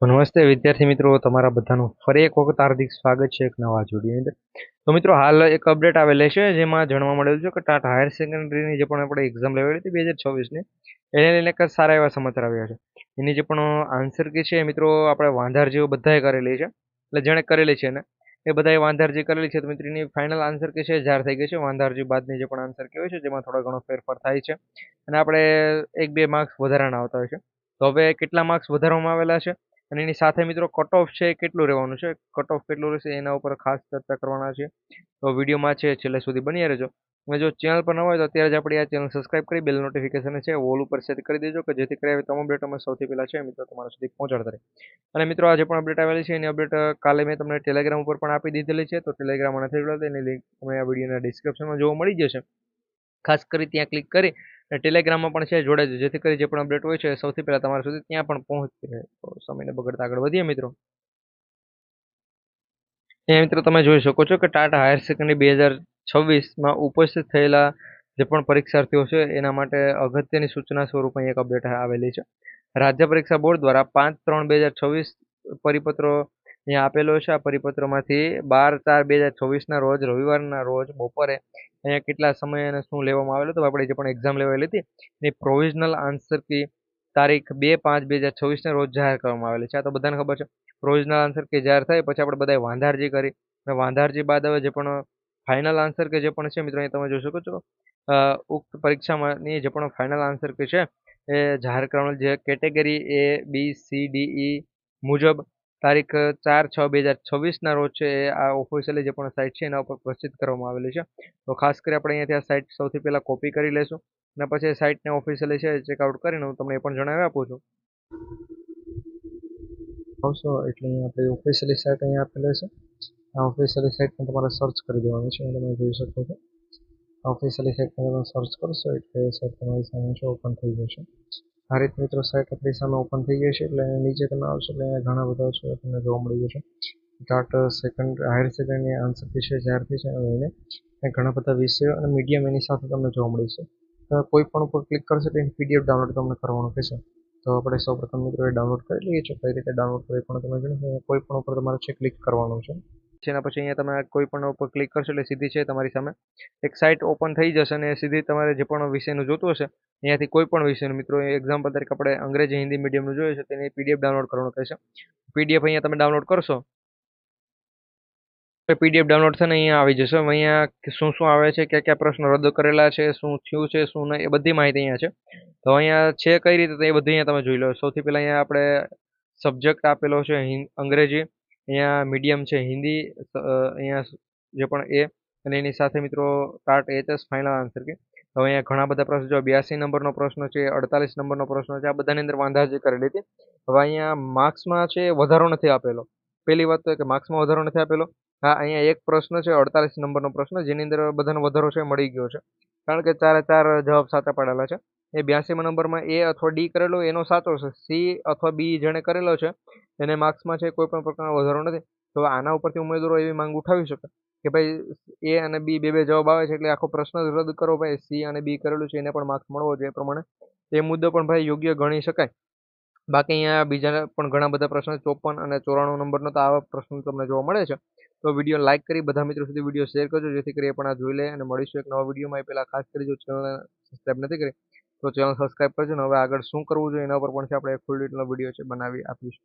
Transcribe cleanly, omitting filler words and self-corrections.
તો નમસ્તે વિદ્યાર્થી મિત્રો, તમારા બધાનું ફરી એક વખત હાર્દિક સ્વાગત છે એક નવા વિડીયોની અંદર. તો મિત્રો, હાલ એક અપડેટ આવેલી છે જેમાં જાણવા મળેલું છે કે ટાટા હાયર સેકન્ડરીની જે પણ આપણે એક્ઝામ લેવાડી હતી 2026ની, એને લઈને એક સારા એવા સમાચાર આવ્યા છે. એની જે પણ આન્સર કી છે મિત્રો, આપણે વાંધાર જેવું બધાએ કરેલી છે, એટલે જેણે કરેલી છે ને એ બધાએ વાંધાર જે કરેલી છે. તો મિત્રો, એની ફાઇનલ આન્સર કી છે જાહેર થઈ ગઈ છે. વાંધારજી બાદની જે પણ આન્સર કી હોય છે જેમાં થોડો ઘણો ફેરફાર થાય છે અને આપણે 1-2 માર્ક્સ વધારાના આવતા હોય છે. તો હવે કેટલા માર્ક્સ વધારવામાં આવેલા છે અને એની સાથે મિત્રો કટ ઓફ છે એ કેટલું રહેવાનું છે, કટ ઓફ કેટલું રહેશે એના ઉપર ખાસ ચર્ચા કરવાના છે. તો વિડીયોમાં છે છેલ્લે સુધી બન્યા રહેજો. અને જો ચેનલ પર ન હોય તો અત્યારે જ આપણી આ ચેનલ સબસ્ક્રાઇબ કરી બેલ નોટિફિકેશન છે ઓલ ઉપર સેટ કરી દેજો કે જેથી કરી આવી તમામ અપડેટ અમે સૌથી પહેલા છે મિત્રો તમારા સુધી પહોંચાડતા રહે. અને મિત્રો, આજે પણ અપડેટ આવેલી છે એની અપડેટ કાલે મેં તમને ટેલિગ્રામ ઉપર પણ આપી દીધેલી છે. તો ટેલિગ્રામ નથી જોડાતા એની લિંક તમને આ વિડીયોના ડિસ્ક્રિપ્શનમાં જોવા મળી જશે. ખાસ કરી ત્યાં ક્લિક કરી અને ટેલિગ્રામમાં પણ છે જોડાજો, જેથી કરી જે પણ અપડેટ હોય છે સૌથી પહેલા તમારા સુધી ત્યાં પણ પહોંચતી રહે. તો સમયને બગડતા આગળ વધીએ મિત્રો. અહીંયા મિત્રો તમે જોઈ શકો છો કે ટાટા હાયર સેકન્ડરી 2026માં ઉપસ્થિત થયેલા જે પણ પરીક્ષાર્થીઓ છે એના માટે અગત્યની સૂચના સ્વરૂપે એક અપડેટ આવેલી છે. રાજ્ય પરીક્ષા બોર્ડ દ્વારા 5/3/2026 પરિપત્રો અહીંયા આપેલો છે. આ પરિપત્રમાંથી 12/4/2026ના રોજ રવિવારના રોજ બપોરે અહીંયા કેટલા સમય અને શું લેવામાં આવેલું તો આપણે જે પણ એક્ઝામ લેવાયેલી હતી એ પ્રોવિઝનલ આન્સર કી તારીખ 2/5/2026ના રોજ જાહેર કરવામાં આવેલી છે. આ તો બધાને ખબર છે. પ્રોવિઝનલ આન્સર કે જાહેર થાય પછી આપણે બધાએ વાંધારજી કરી અને વાંધારજી બાદ હવે જે પણ ફાઇનલ આન્સર કે જે પણ છે મિત્રો, અહીં તમે જોઈ શકો છો ઉક્ત પરીક્ષામાંની જે પણ ફાઇનલ આન્સર કે છે એ જાહેર કરવાનું જે category A, B, C, D, E મુજબ તારીખ 4/6/2026ના રોજ છે એ આ ઓફિશિયલી જે પણ સાઇટ છે એના ઉપર પ્રસિદ્ધ કરવામાં આવેલી છે. તો ખાસ કરી આપણે અહીંયાથી આ સાઇટ સૌથી પહેલાં કોપી કરી લેશું અને પછી એ સાઇટને ઓફિશિયલી છે ચેકઆઉટ કરીને હું તમને એ પણ જણાવી આપું છું. આવશો એટલે અહીંયા આપણે ઓફિશિયલી સાઇટ અહીંયા આપેલી છે. આ ઓફિશિયલી સાઇટને તમારે સર્ચ કરી દેવાની છે. તમે જોઈ શકો છો ઓફિશિયલી સાઇટમાં તમે સર્ચ કરશો એટલે એ સાઇટ તમારી સામે છે ઓપન થઈ જશે. આ રીતે મિત્રો સાઇટ આપણી સામે ઓપન થઈ ગઈ છે. એટલે નીચે તમે આવશો એટલે અહીંયા ઘણા બધા છે તમને જોવા મળી જશે. ટાટા હાયર સેકન્ડરી આન્સર કી છે જાહેર થઈ છે એને ઘણા બધા વિષયો અને મીડિયમ એની સાથે તમને જોવા મળી છે. કોઈ પણ ઉપર ક્લિક કરશો તો એની PDF ડાઉનલોડ તમને કરવાનું કહેશે. તો આપણે સૌપ્રથમ મિત્રો એ ડાઉનલોડ કરી લઈએ છીએ. કઈ રીતે ડાઉનલોડ કરી પણ તમે જણાવો. કોઈ પણ ઉપર તમારે છે ક્લિક કરવાનું છે. એના પછી અહીંયા તમે કોઈ પણ ઉપર ક્લિક કરશો એટલે સીધી છે તમારી સામે એક સાઇટ ઓપન થઈ જશે અને સીધી તમારે જે પણ વિષયનું જોતું હશે અહીંયાથી કોઈ પણ વિષયનું મિત્રો, એક્ઝામ્પલ તરીકે આપણે અંગ્રેજી હિન્દી મીડિયમનું જોઈએ છે તેની PDF ડાઉનલોડ કરવાનું કહેશે. PDF અહીંયા તમે ડાઉનલોડ કરશો PDF ડાઉનલોડ છે ને અહીંયા આવી જશે. અહીંયા શું શું આવે છે, કયા કયા પ્રશ્નો રદ કરેલા છે, શું થયું છે શું નહીં, એ બધી માહિતી અહીંયા છે. તો અહીંયા છે કઈ રીતે તો એ બધું અહીંયા તમે જોઈ લો. સૌથી પહેલાં અહીંયા આપણે સબ્જેક્ટ આપેલો છે અંગ્રેજી, અહીંયા મીડિયમ છે હિન્દી, અહીંયા જે પણ એ અને એની સાથે મિત્રો પાર્ટ HS ફાઇનલ આન્સર કે. તો અહીંયા ઘણા બધા પ્રશ્નો જો 82 નંબરનો પ્રશ્ન છે, 48 નંબરનો પ્રશ્ન છે, આ બધાની અંદર વાંધાજી કરેલી હતી. હવે અહીંયા માર્ક્સમાં છે વધારો નથી આપેલો. પહેલી વાત તો કે માર્ક્સમાં વધારો નથી આપેલો. હા, અહીંયા એક પ્રશ્ન છે 48 નંબરનો પ્રશ્ન જેની અંદર બધાનો વધારો છે મળી ગયો છે, કારણ કે 4 જવાબ સાચા પાડેલા છે. એ 82મા નંબરમાં A અથવા D કરેલો એનો સાચો છે. C અથવા B જેણે કરેલો છે એને માર્ક્સમાં છે કોઈ પણ પ્રકારનો વધારો નથી. તો આના ઉપરથી ઉમેદવારો એવી માંગ ઉઠાવી શકે કે ભાઈ A અને B બે જવાબ આવે છે એટલે આખો પ્રશ્ન જ રદ કરો. ભાઈ C અને B કરેલું છે એને પણ માર્ક્સ મળવો જોઈએ. એ પ્રમાણે એ મુદ્દો પણ ભાઈ યોગ્ય ગણી શકાય. બાકી અહીંયા બીજા પણ ઘણા બધા પ્રશ્નો 54 અને 94 નંબરનો તો આવા પ્રશ્નો તમને જોવા મળે છે. તો વિડીયો લાઇક કરી બધા મિત્રો સુધી વિડીયો શેર કરજો જેથી કરી પણ આ જોઈ લે. અને મળીશું એક નવા વિડીયોમાં. એ પહેલાં ખાસ કરી જો ચેનલને સબસ્ક્રાઈબ નથી કરી તો ચેનલ સબસ્ક્રાઈબ કરજો. ને હવે આગળ શું કરવું જોઈએ એના ઉપર પણ છે આપણે ફૂલ ડિટેલનો વિડીયો છે બનાવી આપીશું.